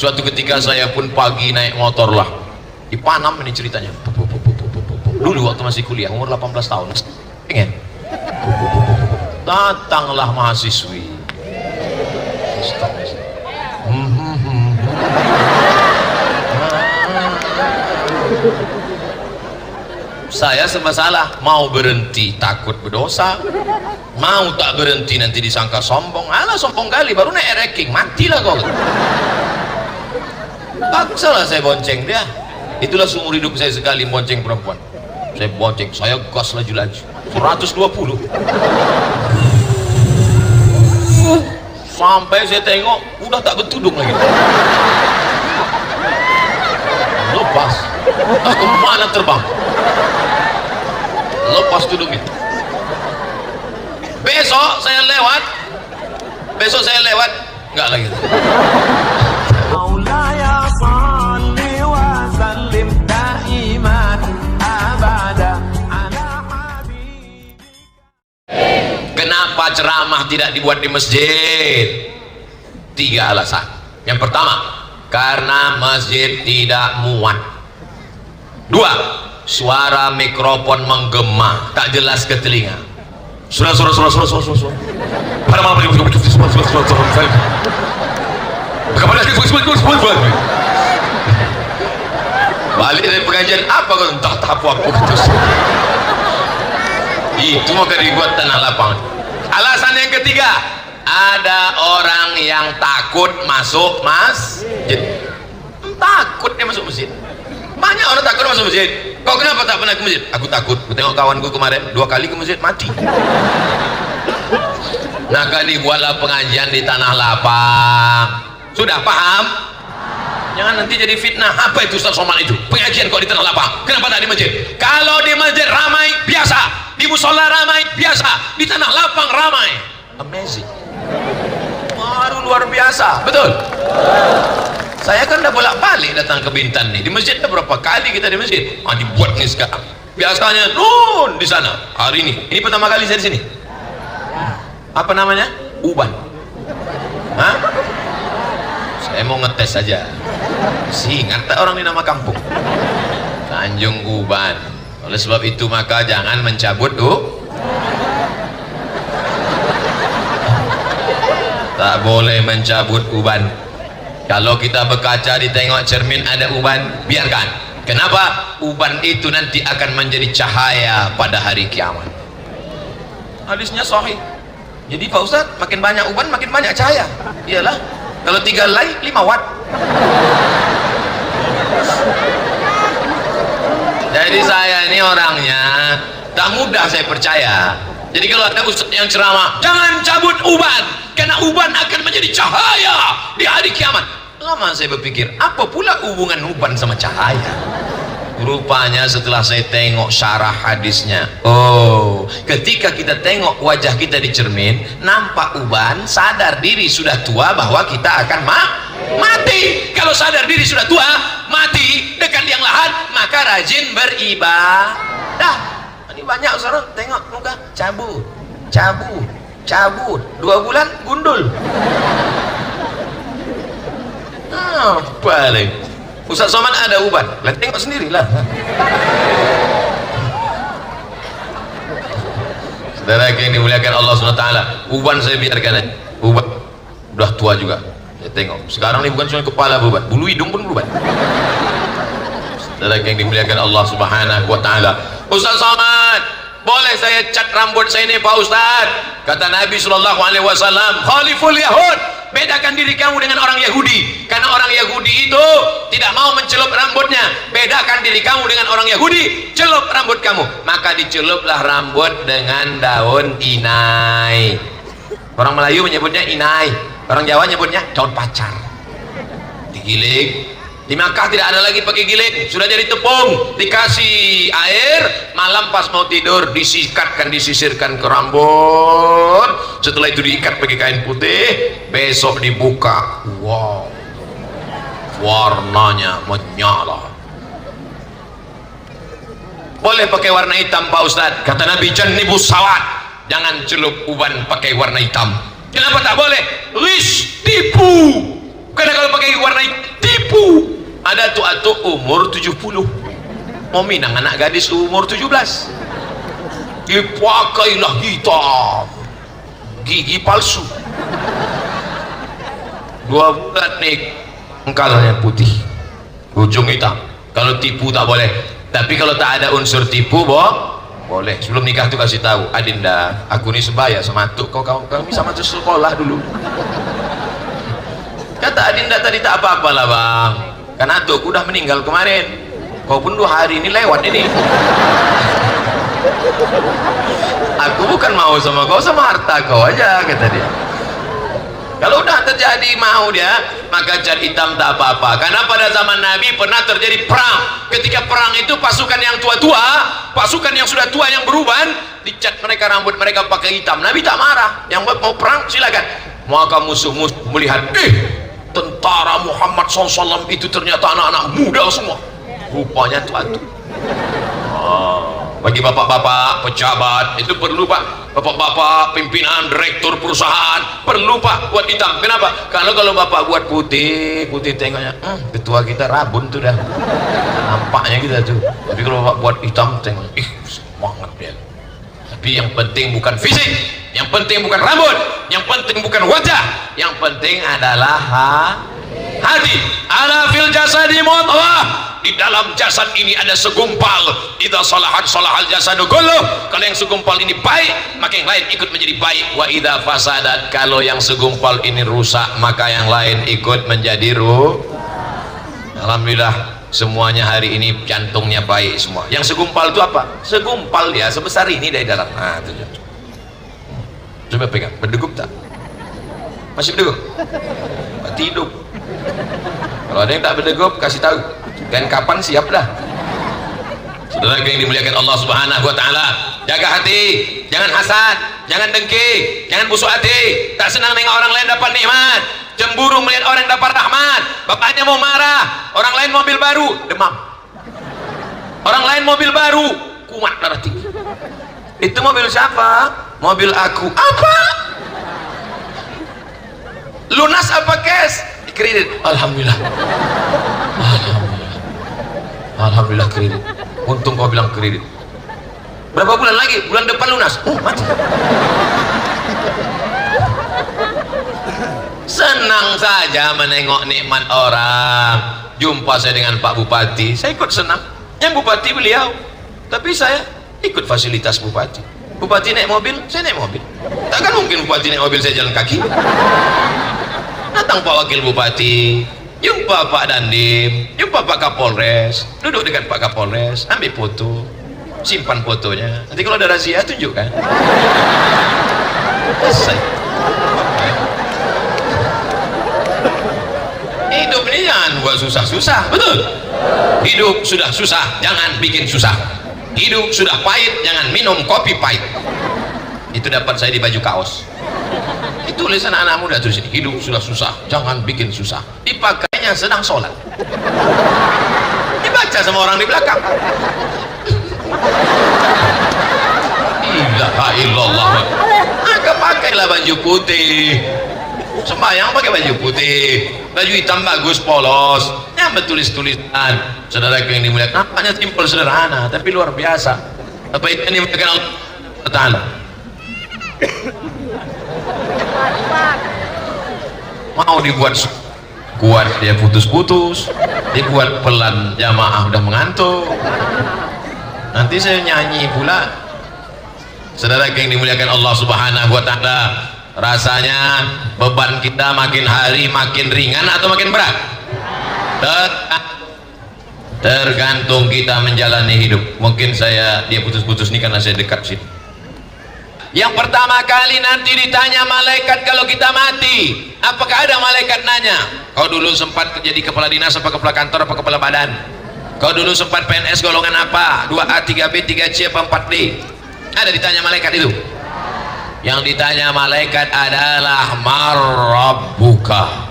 Suatu ketika saya pun pagi naik motor lah di Panam, ini ceritanya. Dulu waktu masih kuliah umur 18 tahun pengen, datanglah mahasiswi. Saya serba salah, mau berhenti takut berdosa, mau tak berhenti nanti disangka sombong. Alah, sombong kali baru naik ranking, matilah kau. Paksalah saya bonceng dia. Itulah seumur hidup saya sekali bonceng perempuan. Saya bonceng, saya gas laju-laju 120 sampai saya tengok udah tak bertudung lagi, lepas kemana terbang, lepas tudungnya. Besok saya lewat enggak lagi. Maulaya salli wa sallim daiman abada ala habibika. Kenapa ceramah tidak dibuat di masjid? 3 alasan. Yang pertama, karena masjid tidak muat. 2, suara mikrofon menggema, tak jelas ke telinga. Suara. Balik dari pengajian apa kau entah tapu aku putus. Itu maka dibuat tanah lapang. Alasan yang ketiga, ada orang yang takut masuk masjid. Takut dia masuk masjid. Banyak orang takut masuk masjid. Kau kenapa tak pernah ke masjid? Aku takut. Aku tengok kawanku kemarin 2 kali ke masjid mati. Nah, kali buatlah pengajian di tanah lapang. Sudah paham? Jangan nanti jadi fitnah. Apa itu Ustaz Somad itu? Pengajian kok di tanah lapang? Kenapa tak di masjid? Kalau di masjid ramai biasa, di musola ramai biasa, di tanah lapang ramai. Amazing. Baru luar biasa. Betul? Saya kan udah bolak-balik datang ke Bintan nih. Di masjid ada berapa kali kita di masjid? Dibuat nih sekarang. Biasanya di sana. Hari ini pertama kali saya di sini. Apa namanya? Uban. Hah? Saya mau ngetes saja. Ingat tak orang ini nama kampung? Tanjung Uban. Oleh sebab itu maka jangan mencabut tak boleh mencabut uban. Kalau kita berkaca ditengok cermin ada uban, biarkan. Kenapa? Uban itu nanti akan menjadi cahaya pada hari kiamat. Hadisnya sahih. Jadi Pak Ustaz, makin banyak uban makin banyak cahaya. Iyalah, kalau 3 helai 5 watt. Jadi saya ini orangnya tak mudah saya percaya. Jadi kalau ada ustaz yang ceramah, jangan cabut uban, karena uban akan menjadi cahaya di hari kiamat. Lama saya berpikir, apa pula hubungan uban sama cahaya? Rupanya setelah saya tengok syarah hadisnya, oh, ketika kita tengok wajah kita di cermin, nampak uban, sadar diri sudah tua bahwa kita akan mati. Kalau sadar diri sudah tua, mati dekat liang lahat, maka rajin beribadah. Ini banyak sekarang tengok muka cabut 2 bulan gundul. Balik Ustaz Somad ada uban, lah tengok sendirilah. Saudara yang dimuliakan Allah SWT, uban saya biarkan aja. Uban udah tua juga, saya tengok sekarang ini bukan cuma kepala beruban, bulu hidung pun beruban. Saudara yang dimuliakan Allah Subhanahu wa Ta'ala, Ustaz Somad, boleh saya cat rambut saya ini Pak Ustaz? Kata Nabi SAW, khaliful Yahud, bedakan diri kamu dengan orang Yahudi, karena orang Yahudi itu tidak mau mencelup rambutnya. Bedakan diri kamu dengan orang Yahudi, celup rambut kamu. Maka diceluplah rambut dengan daun inai. Orang Melayu menyebutnya inai, orang Jawa menyebutnya daun pacar. Digiling. Di Makkah tidak ada lagi pakai giling, sudah jadi tepung, dikasih air, malam pas mau tidur disisirkan ke rambut, setelah itu diikat pakai kain putih, besok dibuka, wow, warnanya menyala. Boleh pakai warna hitam Pak Ustadz, kata Nabi, jannibus sawat, jangan celup uban pakai warna hitam. Kenapa tak boleh? Tipu, karena kalau pakai warna ada tuh umur 70 mau minang anak gadis umur 17, dipakailah hitam, gigi palsu, 2 bulan nih engkalnya putih, ujung hitam. Kalau tipu tak boleh, tapi kalau tak ada unsur tipu boleh. Sebelum nikah tuh kasih tahu, Adinda, aku ini sebaya sama atuk, kami sama tuh sekolah dulu. Kata Adinda tadi, tak apa-apa lah bang, kan atuk udah meninggal kemarin, kau pun 2 hari ini lewat ini. Aku bukan mau sama kau, sama harta kau aja, kata dia. Kalau udah terjadi mau dia, maka cat hitam tak apa-apa. Karena pada zaman Nabi pernah terjadi perang. Ketika perang itu pasukan yang tua-tua, pasukan yang sudah tua yang beruban, dicat mereka, rambut mereka pakai hitam. Nabi tak marah. Yang mau perang silakan. Maka musuh-musuh melihat, tentara Muhammad SAW itu ternyata anak-anak muda semua. Rupanya tua-tua. Bagi bapak-bapak pejabat itu perlu pak, bapak-bapak pimpinan direktur perusahaan perlu pak buat hitam. Kenapa? Kalau bapak buat putih tengoknya, ketua kita rabun tuh dah, nampaknya kita tuh. Tapi kalau bapak buat hitam tengok, semangat dia. Tapi yang penting bukan fisik, yang penting bukan rambut, yang penting bukan wajah, yang penting adalah hati. Ala fil jasadi mudghah, di dalam jasad ini ada segumpal. Idza salahat salahal jasadu kulluh. Kalau yang segumpal ini baik, maka yang lain ikut menjadi baik. Wa idza fasadat, kalau yang segumpal ini rusak, maka yang lain ikut menjadi Alhamdulillah semuanya hari ini jantungnya baik semua. Yang segumpal itu apa? Segumpal ya sebesar ini dari dalam. Nah, itu. Coba pegang, berdegup tak? Masih berdegup? Mati hidup. Kalau ada yang tak berdegup, kasih tahu. Dan kapan siap dah. Saudara yang dimuliakan Allah Subhanahu wa taala, jaga hati, jangan hasad, jangan dengki, jangan busuk hati, tak senang nengok orang lain dapat nikmat, cemburu melihat orang dapat rahmat. Bapaknya mau marah, orang lain mobil baru, demam. Orang lain mobil baru, kumat darah tinggi. Itu mobil siapa? Mobil aku. Apa? Lunas apa cash? Kredit. Alhamdulillah. Alhamdulillah kredit. Untung kau bilang kredit. Berapa bulan lagi? Bulan depan lunas. Mati. Senang saja menengok nikmat orang. Jumpa saya dengan Pak Bupati, saya ikut senang. Yang Bupati beliau, tapi saya ikut fasilitas Bupati. Bupati naik mobil, saya naik mobil. Takkan mungkin Bupati naik mobil, saya jalan kaki. Datang Pak Wakil Bupati, jumpa Pak Dandim, jumpa Pak Kapolres, duduk dekat Pak Kapolres, ambil foto, simpan fotonya. Nanti kalau ada razia tunjukkan. Selesai. Hidup ini jangan buat susah-susah, betul? Hidup sudah susah, jangan bikin susah. Hidup sudah pahit, jangan minum kopi pahit. Itu dapat saya di baju kaos. Itu tulisan anak muda tulis ini, hidup sudah susah, jangan bikin susah. Dipakainya sedang sholat, dibaca sama orang di belakang. Ilaha illallah. Maka pakailah baju putih, sembahyang pakai baju putih, baju hitam bagus polos, yang bertulis-tulisan. Saudara yang dimuliakan, nampaknya simpel sederhana tapi luar biasa. Apa itu yang dimuliakan Allah Ta'ala? Mau dibuat kuat dia putus-putus, dibuat pelan jamaah udah mengantuk, nanti saya nyanyi pula. Saudara yang dimuliakan Allah Subhanahu wa Ta'ala, rasanya beban kita makin hari makin ringan atau makin berat? Tergantung kita menjalani hidup. Mungkin dia putus-putus ini karena saya dekat sini. Yang pertama kali nanti ditanya malaikat kalau kita mati, apakah ada malaikat nanya, kau dulu sempat jadi kepala dinas apa kepala kantor apa kepala badan? Kau dulu sempat PNS golongan apa? 2A, 3B, 3C apa 4D? Ada ditanya malaikat itu? Yang ditanya malaikat adalah marrabbuka.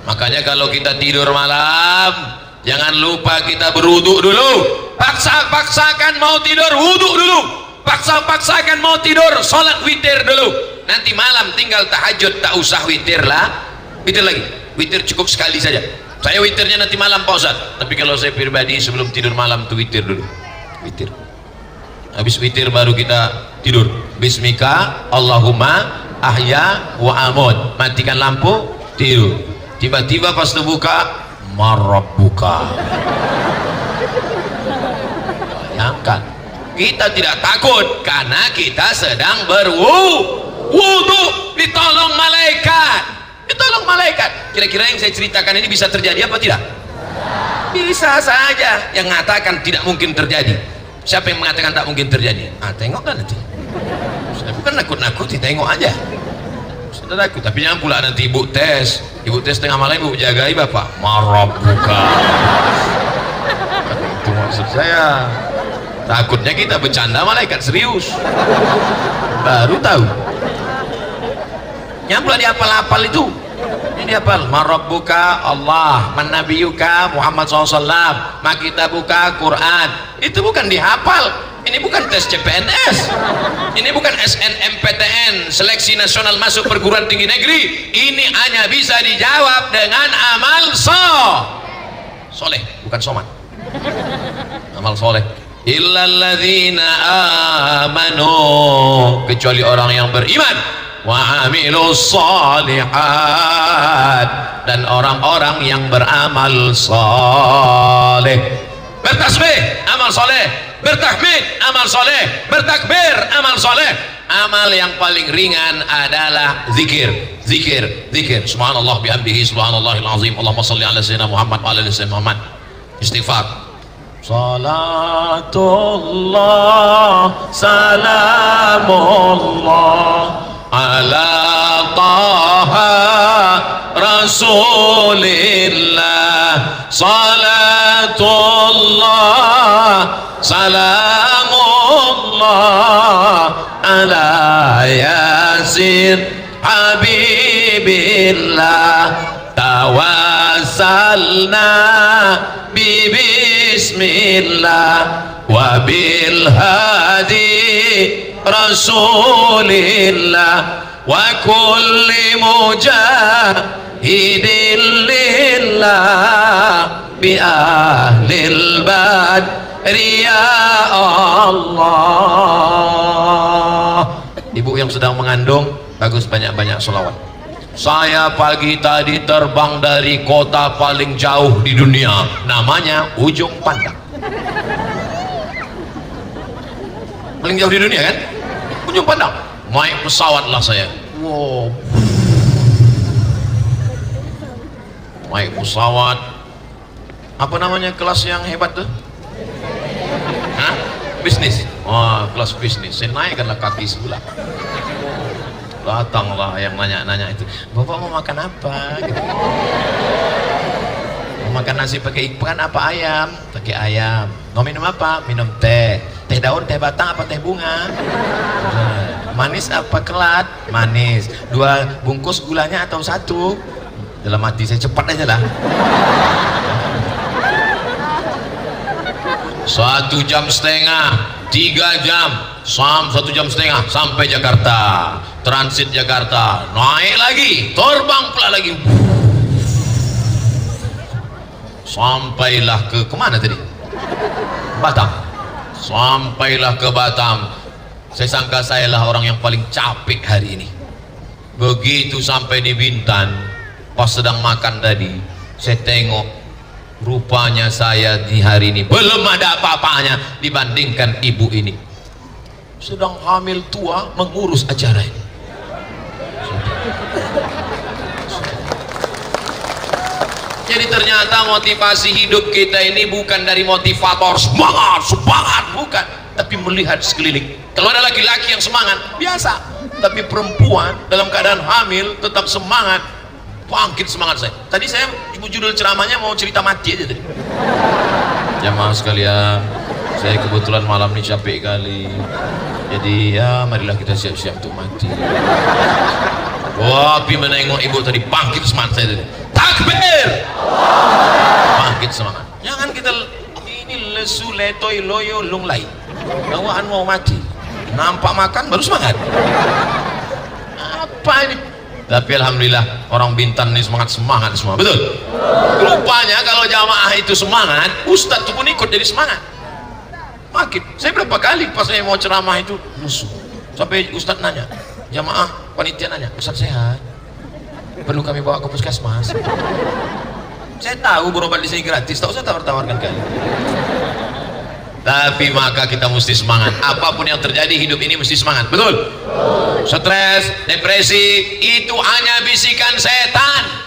Makanya kalau kita tidur malam, jangan lupa kita berwudu dulu. Paksakan mau tidur, wudu dulu. Paksakan mau tidur, sholat witir dulu. Nanti malam tinggal tahajud, tak usah witir lah. Witir lagi, witir cukup sekali saja. Saya witirnya nanti malam Pak Ustaz, tapi kalau saya pribadi sebelum tidur malam tuh witir dulu, witir. Habis witir baru kita tidur. Bismika Allahumma ahya wa amut, matikan lampu, tidur. Tiba-tiba pas terbuka, marabbuka. Bayangkan, kita tidak takut karena kita sedang berwudu, ditolong malaikat. Ditolong malaikat. Kira-kira yang saya ceritakan ini bisa terjadi apa tidak? Bisa saja. Yang mengatakan tidak mungkin terjadi. Siapa yang mengatakan tak mungkin terjadi? Tengok kan nanti. Saya bukan nakut-nakuti, tengok aja. Sudah takut, tapi jangan pula nanti ibu tes tengah malam, ibu jagai bapak. Marabbuka. Itu maksud saya. Takutnya kita bercanda, malaikat serius. Baru tahu. Yang pula dihafal-hafal itu, ini dihafal. Marabbuka Allah, manabiyuka Muhammad SAW, makitabuka Quran. Itu bukan dihafal. Ini bukan tes CPNS, ini bukan SNMPTN, seleksi nasional masuk perguruan tinggi negeri. Ini hanya bisa dijawab dengan amal soleh, bukan somat. Amal soleh. Illalladzina amanu, kecuali orang yang beriman, wa amilus shalihat, dan orang-orang yang beramal saleh. Bertasbih amal soleh, bertahmid amal soleh, bertakbir amal soleh. Amal yang paling ringan adalah zikir. Subhanallah bihamdihi, subhanallahil azim, Allahumma salli ala sayyidina Muhammad wa ala ali sayyidina Muhammad. Istighfar. Salatullah salamullah ala taha rasulillah, salatullah salamullah ala yasin habibillah, tawassalna bismillah wa bil hadi rasulillah wa kulli mujahidin lillah bi ahlil badri ya Allah. Ibu yang sedang mengandung, bagus banyak-banyak sholawat. Saya pagi tadi terbang dari kota paling jauh di dunia, namanya Ujung Pandang. Paling jauh di dunia kan? Ujung Pandang. Naik pesawat lah saya. Wow. Naik pesawat. Apa namanya kelas yang hebat tuh? Hah? Bisnis. Oh, kelas bisnis. Saya naikkanlah kaki sebelah. Datanglah yang nanya-nanya itu, Bapak mau makan apa? Gitu. Mau makan nasi pakai ikan apa ayam? Pakai ayam. Mau minum apa? Minum teh. Teh daun, teh batang apa teh bunga? Manis apa kelat? Manis. 2 bungkus gulanya atau 1? Dalam hati saya, cepat aja lah. 1,5 jam, 3 jam, 1,5 jam sampai Jakarta. Transit Jakarta, naik lagi, terbang pula lagi. Sampailah ke kemana tadi? Batam. Sampailah ke Batam. Saya sangka saya lah orang yang paling capek hari ini. Begitu sampai di Bintan, pas sedang makan tadi, saya tengok rupanya saya di hari ini belum ada apa-apanya dibandingkan ibu ini. Sedang hamil tua mengurus acara ini. Jadi ternyata motivasi hidup kita ini bukan dari motivator semangat, bukan, tapi melihat sekeliling. Kalau ada laki-laki yang semangat, biasa, tapi perempuan dalam keadaan hamil tetap semangat, bangkit semangat saya. Tadi saya judul ceramahnya mau cerita mati aja tadi. Jamaah sekalian, saya kebetulan malam ini capek kali, jadi ya marilah kita siap-siap untuk mati. Wah, api menengok ibu tadi, bangkit semangat saya tadi. Takbir, bangkit semangat. Jangan kita ini lesu letoi loyo lunglai, bawaan mau mati, nampak makan baru semangat. Apa ini? Tapi alhamdulillah orang Bintan ini semangat semua, betul? Rupanya kalau jamaah itu semangat, ustadz pun ikut jadi semangat. Makin saya berapa kali pas saya mau ceramah itu musuh, sampai ustadz nanya, jamaah panitia nanya, ustadz sehat? Perlu kami bawa ke puskesmas? Saya tahu berobat di sini gratis, tak usah tawar-tawarkan kali. Tapi maka kita mesti semangat, apapun yang terjadi hidup ini mesti semangat, betul? Stres, depresi itu hanya bisikan setan.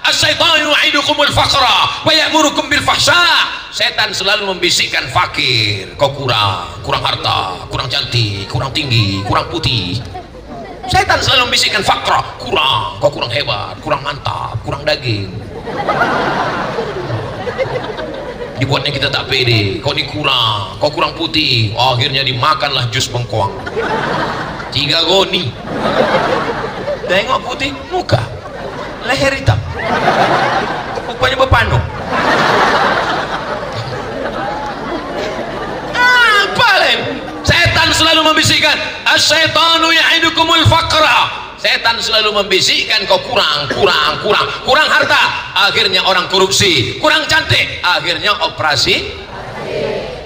As-syaitanu ya'idukumul faqra wa ya'murukum bil fahsya. Setan selalu membisikkan fakir, kau kurang harta, kurang cantik, kurang tinggi, kurang putih. Setan selalu membisikkan faqra, kau kurang hebat, kurang mantap, kurang daging. Dibuatnya kita tak pede, kau kurang putih, akhirnya dimakanlah jus bengkoang 3 goni. Tengok putih muka, leher hitam, rupanya berpanu. Apa lagi? Setan selalu membisikkan, as-syaitanu ya'idukumul faqra. Setan selalu membisikkan kau kurang harta, akhirnya orang korupsi, kurang cantik, akhirnya operasi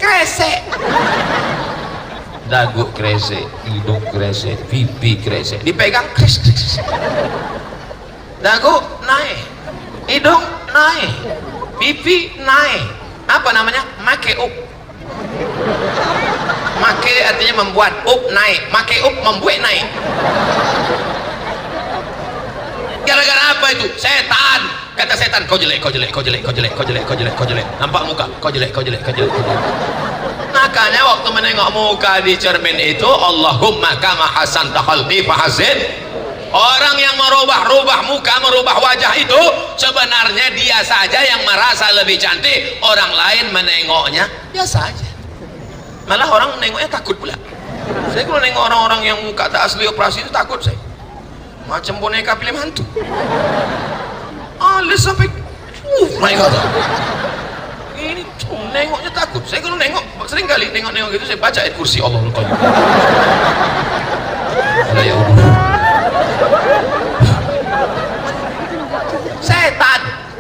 kresek, dagu kresek, hidung kresek, pipi kresek, dipegang kres, dagu naik, hidung naik, pipi naik, apa namanya? Make up. Make artinya membuat, up naik, make up membuat naik. Gara-gara apa itu? Setan. Kata setan, kau jelek. Nampak muka, kau jelek. Makanya waktu menengok muka di cermin itu, Allahumma kama hasanta khalqi fahassin. Orang yang merubah muka, merubah wajah itu sebenarnya dia saja yang merasa lebih cantik. Orang lain menengoknya biasa aja. Malah orang menengoknya takut pula. Saya kalau nengok orang-orang yang muka tak asli operasi itu takut saya. Macam boneka film hantu. Alis sampai naik kata. Ini nengoknya takut. Saya kalau nengok sering kali nengok gitu saya baca ayat kursi Allahul Qayyum. Ya Allah.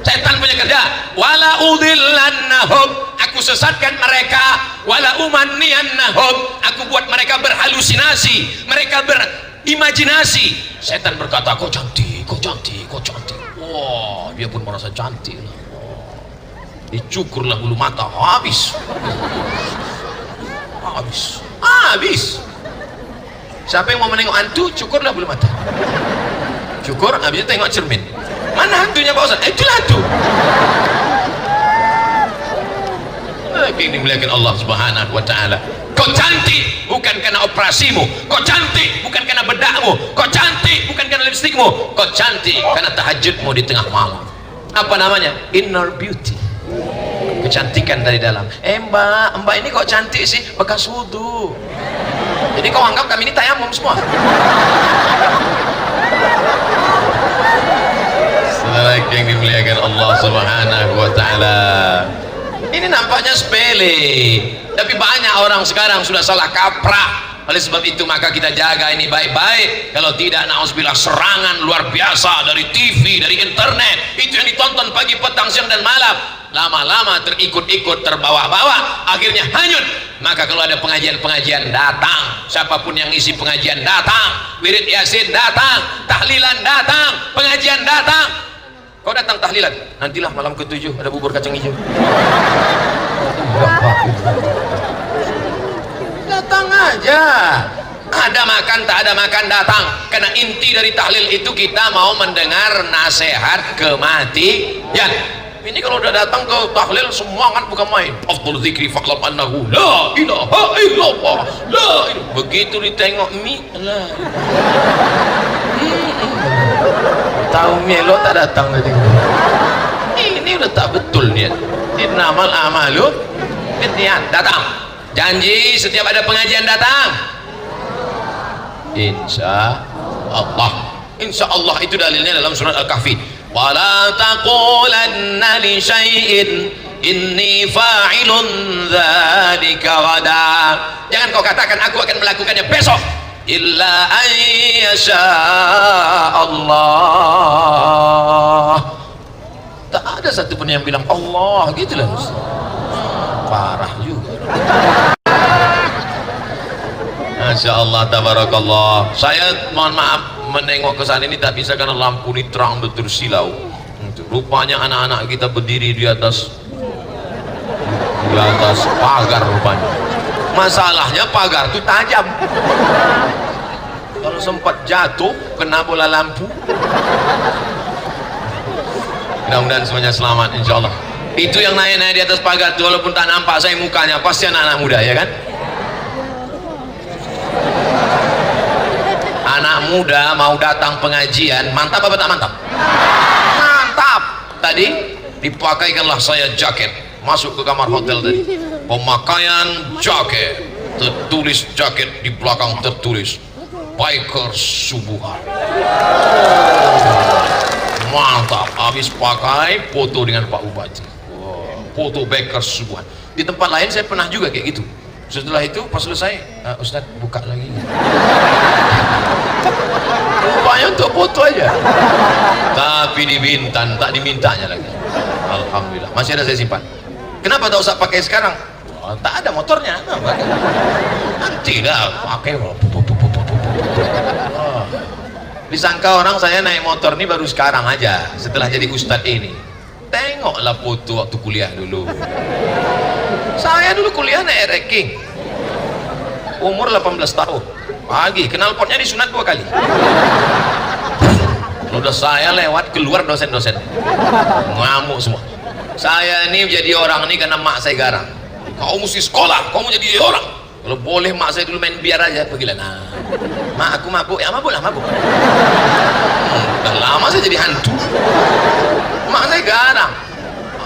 Setan punya kerja. Wala udillannahum, aku sesatkan mereka. Wala umanniyannahum, aku buat mereka berhalusinasi, mereka berimajinasi. Setan berkata, kau cantik. Wah, dia pun merasa cantik. Dicukurlah bulu mata, habis. Siapa yang mau menengok hantu, cukurlah bulu mata. Cukur, habis itu tengok cermin. Mana hantunya Pak Ustaz? Itulah hantu. Ini dimuliakan Allah Subhanahu wa taala. Kau cantik bukan karena operasimu, kau cantik bukan karena bedakmu, kau cantik bukan karena lipstikmu, kau cantik karena tahajudmu di tengah malam. Apa namanya? Inner beauty. Kecantikan dari dalam. Mbak ini kok cantik sih? Bekas wudu. Jadi kau anggap kami ini tayamum semua? Saudara yang dimuliakan Allah Subhanahu wa taala. Ini nampaknya sepele, tapi banyak orang sekarang sudah salah kaprah. Oleh sebab itu maka kita jaga ini baik-baik. Kalau tidak, na'udzubillah, serangan luar biasa dari TV, dari internet. Itu yang ditonton pagi, petang, siang dan malam. Lama-lama terikut-ikut, terbawa-bawa, akhirnya hanyut. Maka kalau ada pengajian-pengajian, datang. Siapapun yang isi pengajian datang, wirid yasin datang, tahlilan datang, pengajian datang. Kau datang tahlilan, nantilah malam ke-7 ada bubur kacang hijau. Datang aja. Ada makan tak ada makan datang. Karena inti dari tahlil itu kita mau mendengar nasihat kematian. Ini kalau udah datang ke tahlil semua kan bukan main. Afdhal dzikri fa'lam annahu la ilaha illallah. Begitu ditengok lah. Tahu melo tak datang tadi. Ini udah tak betul niat. Innamal a'malu binniyat. Datang. Janji setiap ada pengajian datang. Insya Allah itu dalilnya dalam surat Al-Kahfi. Wala taqulanna li syai'in inni fa'ilun dzalika ghadan. Jangan kau katakan aku akan melakukannya besok. illa an yasha Allah. Tak ada satupun yang bilang Allah gitu lah. Parah juga. Masya Allah, tabarakallah. Saya mohon maaf menengok ke sana ini tak bisa karena lampu ini terang betul silau. Rupanya anak-anak kita berdiri di atas pagar rupanya. Masalahnya pagar itu tajam. Kalau sempat jatuh kena bola lampu. Mudah-mudahan semuanya selamat insyaallah. Itu yang naik-naik di atas pagar itu, walaupun tak nampak saya mukanya, pasti anak-anak muda, ya kan? Anak muda mau datang pengajian, mantap apa tak mantap? Mantap. Tadi dipakaikanlah saya jaket masuk ke kamar hotel tadi, pemakaian jaket, tertulis jaket di belakang tertulis Bikers Subuhan. Mantap. Habis pakai foto dengan Pak Bupati, foto Bikers Subuhan. Di tempat lain saya pernah juga kayak gitu. Setelah itu pas selesai, Ustaz buka lagi. Rupanya untuk foto aja, tapi di Bintan tak dimintanya lagi. Alhamdulillah masih ada saya simpan. Kenapa tak usah pakai sekarang? Tak ada motornya. Nanti dah pakai. Disangka orang saya naik motor ini baru sekarang aja, setelah jadi ustadz ini. Tengoklah foto waktu kuliah dulu. Saya dulu kuliah naik ranking, umur 18 tahun. Pagi kenal potnya disunat 2 kali. Udah saya lewat keluar dosen-dosen ngamuk semua. Saya ini jadi orang ini karena mak saya garang. Kau mesti sekolah, kau mau jadi orang. Kalau boleh mak saya dulu main biar aja, pergilah. Nah, mak aku mabuk, ya mabuk lah mabuk. Udah lama saya jadi hantu. Mak saya garang.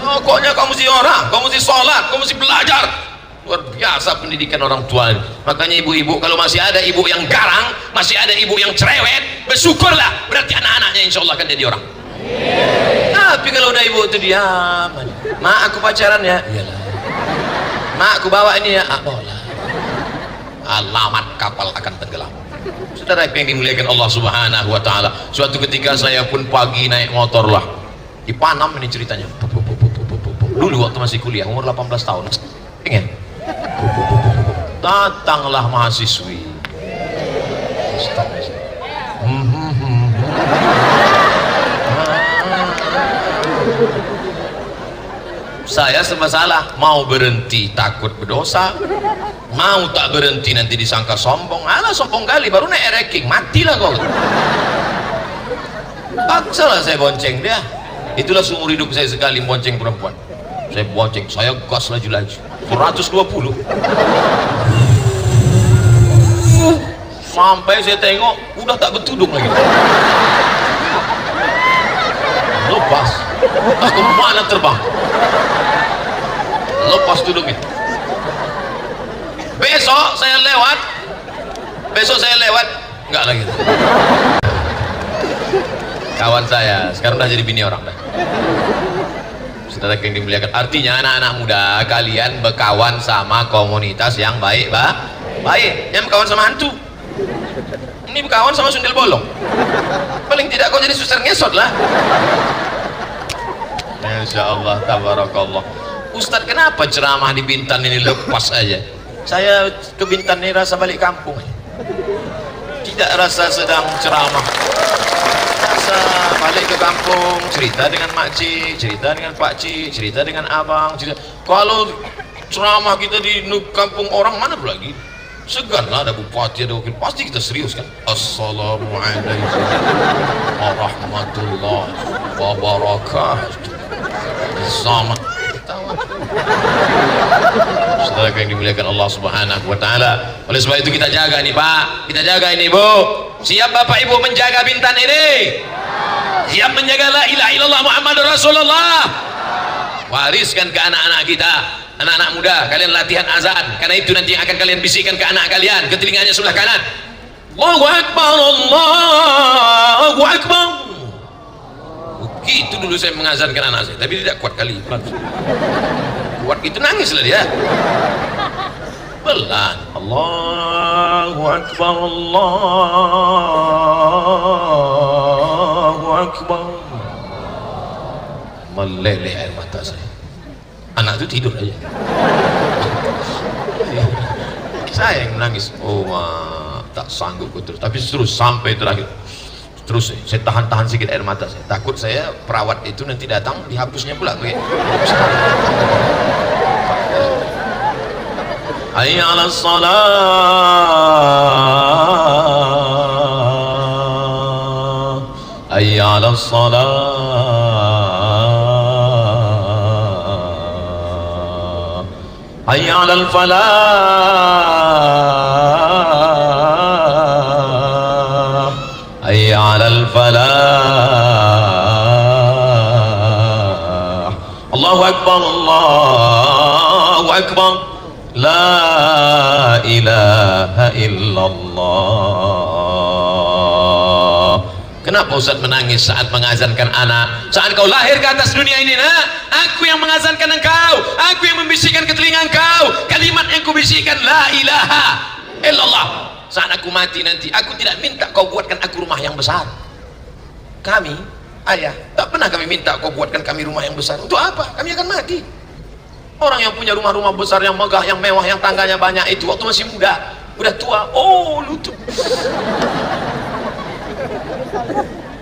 Pokoknya kau mesti orang, kau mesti sholat, kau mesti belajar. Luar biasa pendidikan orang tua ini. Makanya ibu-ibu, kalau masih ada ibu yang garang, masih ada ibu yang cerewet, bersyukurlah, berarti anak-anaknya insya Allah akan jadi orang. Tapi kalau udah ibu itu diam, mak aku pacaran ya, iyalah. Mak aku bawa ini ya, boleh. Alamat kapal akan tenggelam. Saudara yang dimuliakan Allah Subhanahu wa taala, suatu ketika saya pun pagi naik motor lah di Panam, ini ceritanya. Dulu waktu masih kuliah umur 18 tahun, pengen. Datanglah mahasiswi. Saya serba salah, mau berhenti takut berdosa, mau tak berhenti nanti disangka sombong. Alah sombong kali, baru naik ranking, matilah kau. Paksalah saya bonceng dia. Itulah seumur hidup saya sekali bonceng perempuan. Saya bonceng, saya gas laju-laju 120 sampai saya tengok udah tak bertudung lagi. Lepas, tak kemana terbang, lepas tudungnya. Besok saya lewat enggak lagi. Kawan saya sekarang udah jadi bini orang dah. Saudara yang dimuliakan, artinya anak-anak muda kalian berkawan sama komunitas yang baik, baik. Yang berkawan sama hantu, ini berkawan sama sundel bolong. Paling tidak kau jadi suster ngesot lah. Insya Allah, tabarakallah. Ustadz kenapa ceramah di Bintan ini lepas aja? Saya ke Bintan ini rasa balik kampung, tidak rasa sedang ceramah, rasa balik ke kampung, cerita dengan makcik, cerita dengan pakcik, cerita dengan abang, cerita. Kalau ceramah kita di kampung orang mana pula lagi? Segan lah, ada bupati, ada wakil, pasti kita serius kan. Assalamualaikum warahmatullahi wabarakatuh. Sama saudara yang dimuliakan Allah Subhanahu wa taala. Oleh sebab itu kita jaga nih Pak, kita jaga ini Bu. Siap Bapak Ibu menjaga Bintan ini? Siap menjaga la ilaha illallah Muhammadur Rasulullah? Wariskan ke anak-anak kita, anak-anak muda, kalian latihan azan, karena itu nanti akan kalian bisikkan ke anak kalian, ke telinganya sebelah kanan. Allahu Akbar, Allahu Akbar. Itu dulu saya mengazankan anak saya, tapi tidak kuat kali. Kuat itu nangislah dia. Belan. Allahu Akbar, Allahu Akbar. Meleleh air mata saya. Anak itu tidur aja. Saya yang menangis. Oh, tak sanggup terus. Tapi terus sampai terakhir. Terus saya tahan-tahan sedikit air mata saya. Takut saya perawat itu nanti datang dihapusnya pula. Hayya 'alas salah, hayya 'alas salah, hayya 'alal falah, hayya 'alal falah. Allahu Akbar, Allahu Akbar. La ilaha illallah. Kenapa Ustaz menangis saat mengazankan anak? Saat kau lahir ke atas dunia ini, nak, aku yang mengazankan engkau, aku yang membisikkan ke telinga engkau kalimat yang kubisikkan, la ilaha illallah. Saat aku mati nanti, aku tidak minta kau buatkan aku rumah yang besar. Kami, ayah, tak pernah kami minta kau buatkan kami rumah yang besar. Untuk apa? Kami akan mati. Orang yang punya rumah-rumah besar, yang megah, yang mewah, yang tangganya banyak itu waktu masih muda, udah tua, oh lutut.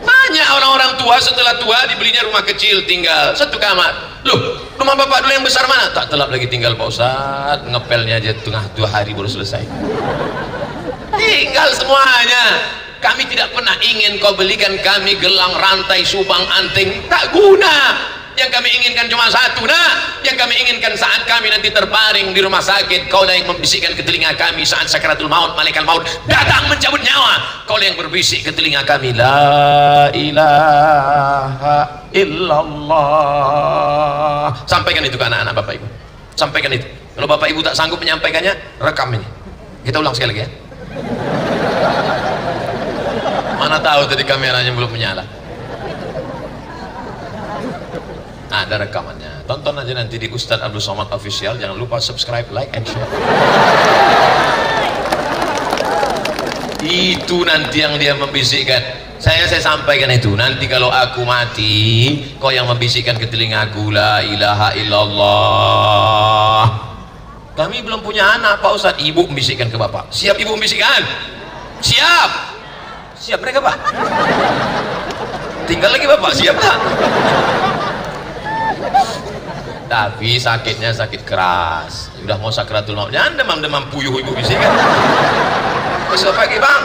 Banyak orang-orang tua setelah tua dibelinya rumah kecil tinggal satu kamar. Loh, rumah bapak dulu yang besar mana? Tak telap lagi tinggal Pak Ustaz, ngepelnya aja tengah 2 hari baru selesai. Tinggal semuanya. Kami tidak pernah ingin kau belikan kami gelang, rantai, subang, anting, tak guna. Yang kami inginkan cuma satu, nah, yang kami inginkan saat kami nanti terbaring di rumah sakit, kau yang membisikkan ke telinga kami saat sakaratul maut, malaikat maut datang mencabut nyawa, kau yang berbisik ke telinga kami, la ilaha illallah. Sampaikan itu ke anak-anak bapak ibu, sampaikan itu. Kalau bapak ibu tak sanggup menyampaikannya, rekam ini. Kita ulang sekali lagi ya. Mana tahu tadi kameranya belum menyala. Ada rekamannya, tonton aja nanti di Ustadz Abdul Somad Official. Jangan lupa subscribe, like, and share. Itu nanti yang dia membisikkan. Saya sampaikan itu. Nanti kalau aku mati, kau yang membisikkan ke telingaku, la ilaha illallah. Kami belum punya anak Pak Ustadz. Ibu membisikkan ke bapak. Siap ibu membisikkan? Siap. Siap mereka Pak. Tinggal lagi bapak, siap tak? Tapi sakitnya sakit keras, udah mau sakratul maut. Jangan demam-demam puyuh ibu bisikan. Besok pagi bang,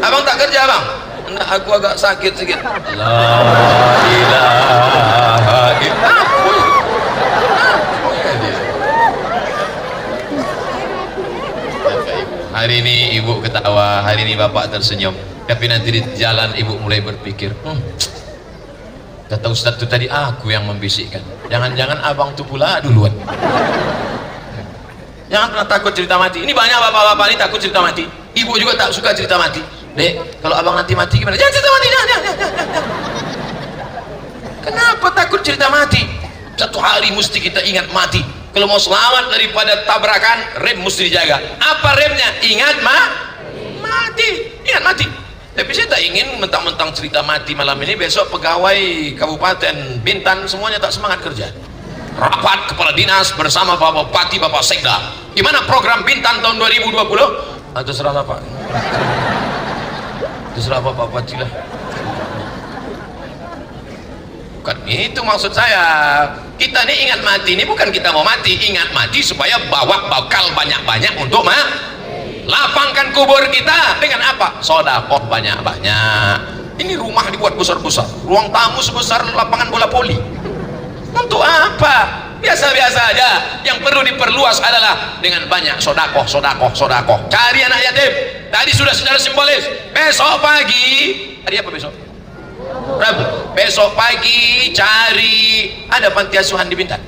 abang tak kerja bang? Enggak, aku agak sakit sedikit. La ilaha illallah. Hari ini ibu ketawa, hari ini bapak tersenyum. Tapi nanti di jalan ibu mulai berpikir, kata Ustadz itu tadi aku yang membisikkan. Jangan-jangan abang itu pula duluan. Jangan pernah takut cerita mati. Ini banyak bapak-bapak ini takut cerita mati. Ibu juga tak suka cerita mati. Dek, kalau abang nanti mati gimana? Jangan cerita mati, jangan. Kenapa takut cerita mati? Satu hari mesti kita ingat mati. Kalau mau selamat daripada tabrakan, rem mesti dijaga. Apa remnya? Ingat mati. Ingat mati. Tapi saya tak ingin mentang-mentang cerita mati malam ini, besok pegawai Kabupaten Bintan semuanya tak semangat kerja. Rapat kepala dinas bersama Bapak Bupati, Bapak Sekda. Gimana program Bintan tahun 2020? Terserah Pak. Terserah Bapak Bupati lah. Bukan itu maksud saya. Kita ini ingat mati, ini bukan kita mau mati. Ingat mati supaya bawa bakal banyak-banyak untuk lapangkan kubur kita dengan apa? Sedekah banyak-banyak. Ini rumah dibuat besar-besar, ruang tamu sebesar lapangan bola voli. Untuk apa? Biasa-biasa aja. Yang perlu diperluas adalah dengan banyak sedekah. Cari anak yatim. Tadi sudah secara simbolis. Besok pagi, hari apa besok? Rabu. Besok pagi cari, ada panti asuhan di Bintan?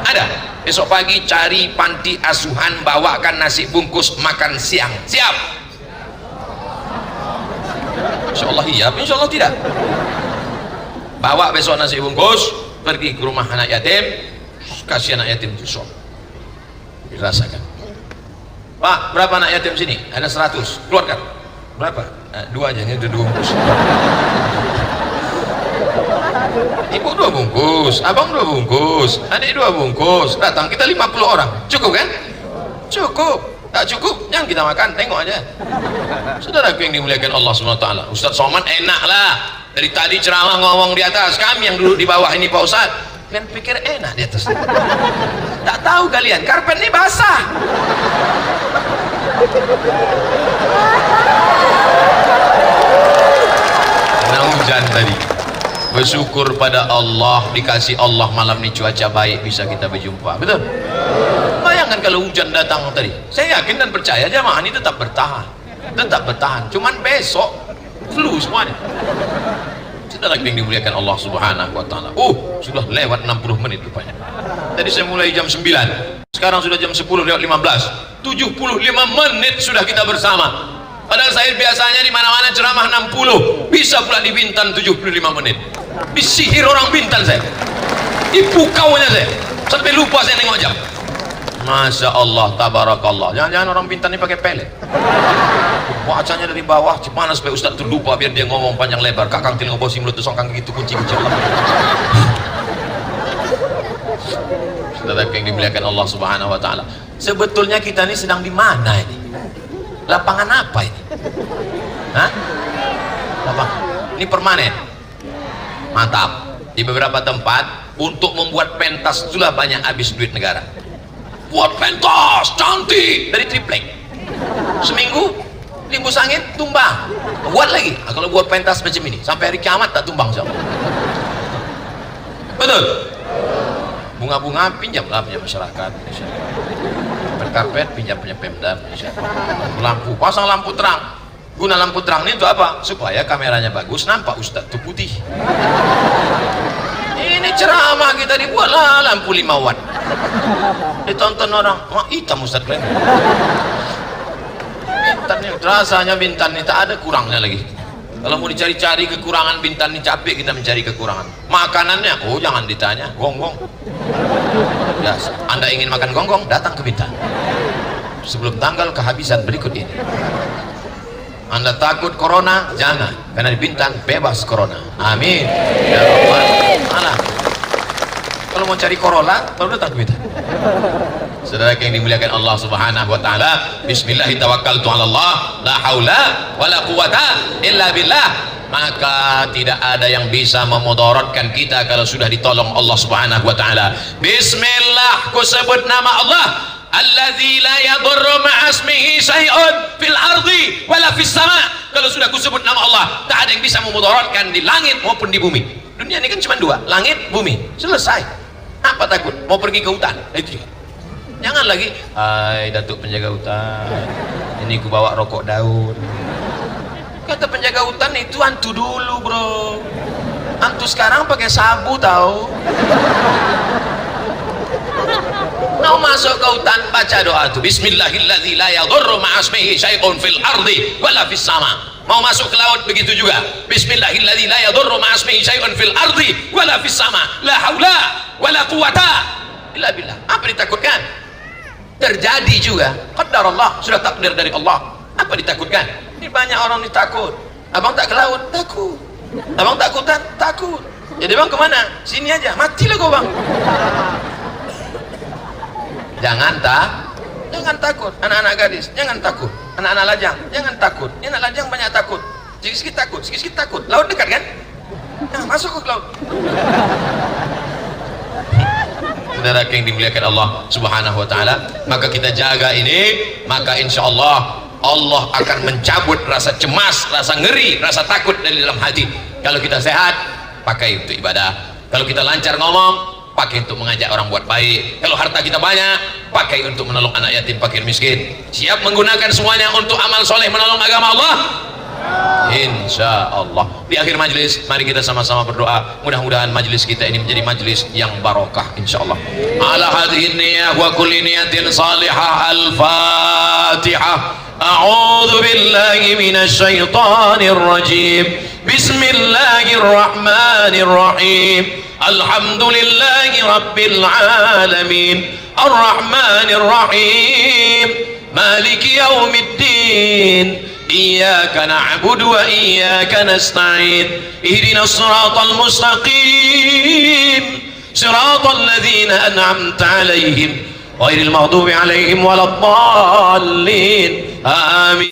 Ada. Besok pagi cari panti asuhan, bawakan nasi bungkus makan siang. Siap? Insyaallah iya, insyaallah tidak. Bawa besok nasi bungkus, pergi ke rumah anak yatim, kasih anak yatim itu sok, dirasakan. Pak, berapa anak yatim sini? Ada 100, keluarkan. Berapa? Dua aja, ini udah 2 bungkus. Ibu 2 bungkus, abang 2 bungkus, adik 2 bungkus. Datang kita 50 orang, cukup kan? Cukup. Tak cukup, jangan kita makan, tengok aja. Saudaraku yang dimuliakan Allah SWT, Ustaz Somad enak lah. Dari tadi ceramah ngomong di atas, kami yang duduk di bawah ini Pak Ustaz. Kalian pikir enak di atas? Tak tahu kalian, karpet ini basah. Kena hujan tadi. Bersyukur pada Allah, dikasih Allah malam ini cuaca baik, bisa kita berjumpa. Betul? Bayangkan kalau hujan datang tadi. Saya yakin dan percaya jamaah ini tetap bertahan. Tetap bertahan. Cuman besok flu semuanya. Saudara yang dimuliakan Allah Subhanahu wa taala. Sudah lewat 60 menit rupanya. Tadi saya mulai jam 9. Sekarang sudah jam 10 lewat 15. 75 menit sudah kita bersama. Padahal saya biasanya di mana-mana ceramah 60, bisa pula di Bintan 75 menit. Disihir orang Bintan saya. Dipukaunya saya. Sampai lupa saya nengok jam. Masya Allah, tabarakallah. Jangan-jangan orang Bintan ini pakai pelet. Bacanya dari bawah, gimana supaya Ustaz itu lupa biar dia ngomong panjang lebar. Kakang telinga bosi mulut tusong kang gitu kunci-kunci. Saudara yang dimuliakan Allah Subhanahu wa taala. Sebetulnya kita ini sedang di mana ini? Lapangan apa ini? Hah? Lapangan. Ini permanen. Mantap. Di beberapa tempat untuk membuat pentas itulah banyak habis duit negara. Buat pentas cantik dari triplek. Seminggu limbus angin tumbang. Buat lagi. Kalau buat pentas macam ini sampai hari kiamat tak tumbang siapa. Betul. Bunga-bunga pinjamlah punya masyarakat. Karpet pinjam punya Pemda. Lampu, pasang lampu terang. Guna lampu terang ini untuk apa? Supaya kameranya bagus, nampak Ustadz itu putih. Ini ceramah kita dibuatlah lampu 5 watt. Ditonton orang, wah hitam Ustadz kalian. Bintan ini, rasanya Bintan ini tak ada kurangnya lagi. Kalau mau dicari-cari kekurangan Bintan ini, capek kita mencari kekurangan. Makanannya, jangan ditanya, gonggong. Ya, Anda ingin makan gonggong, datang ke Bintan. Sebelum tanggal kehabisan berikut ini. Anda takut corona? Jangan, karena di Bintan bebas corona. Amin. Ya Rabbal Alamin. Kalau mau cari Corolla, baru datang ke Bintan. Saudara yang dimuliakan Allah Subhanahu wa taala, bismillahirrahmanirrahim, la haula wala quwata illa billah. Maka tidak ada yang bisa memudaratkan kita kalau sudah ditolong Allah Subhanahu wa taala. Bismillah, ku sebut nama Allah, alladzi la yadurru ma'asmihi syai'un fil ardi wala fis sama. Kalau sudah ku sebut nama Allah, tak ada yang bisa memudaratkan di langit maupun di bumi. Dunia ini kan cuma 2, langit, bumi. Selesai. Apa takut? Mau pergi ke hutan? Itu juga. Jangan lagi, hai Datuk penjaga hutan, ini ku bawa rokok daun. Kata penjaga hutan itu hantu dulu bro, hantu sekarang pakai sabu tahu. Mau masuk ke hutan baca doa tuh, bismillahirrahmanirrahim, la yadurru ma'asmihi syai'un fil ardi wala fis sama. Mau masuk ke laut begitu juga, bismillahirrahmanirrahim, la yadurru ma'asmihi syai'un fil ardi wala fis sama. La haula wala quwata illa billah. Apa ditakutkan? Terjadi juga, qadarullah, sudah takdir dari Allah. Apa ditakutkan? Ini banyak orang ditakut. Abang tak ke laut? Takut. Abang takutan? Takut. Jadi bang kemana? Sini aja, matilah kau bang. Jangan takut. Anak-anak gadis, jangan takut. Anak-anak lajang, jangan takut. Ini anak lajang banyak takut. Sikit-sikit takut, sikit-sikit takut. Laut dekat kan? Nah, masuk ke laut. Saudara yang dimuliakan Allah Subhanahu wa taala, maka kita jaga ini, maka insya Allah Allah akan mencabut rasa cemas, rasa ngeri, rasa takut dari dalam hati. Kalau kita sehat, pakai untuk ibadah. Kalau kita lancar ngomong, pakai untuk mengajak orang buat baik. Kalau harta kita banyak, pakai untuk menolong anak yatim, fakir miskin. Siap menggunakan semuanya untuk amal soleh menolong agama Allah? Insya Allah. Di akhir majlis, mari kita sama-sama berdoa. Mudah-mudahan majlis kita ini menjadi majlis yang barokah insya Allah. Ala hadhihi niyah wa kulli niyatin salihah. Al-Fatihah. A'udzu billahi minasy syaithanir rajim. Bismillahirrahmanirrahim. Alhamdulillahi rabbil alamin. Ar-Rahmanir Rahim. مالك يوم الدين إياك نعبد وإياك نستعين اهدنا الصراط المستقيم صراط الذين أنعمت عليهم غير المغضوب عليهم ولا الضالين آمين.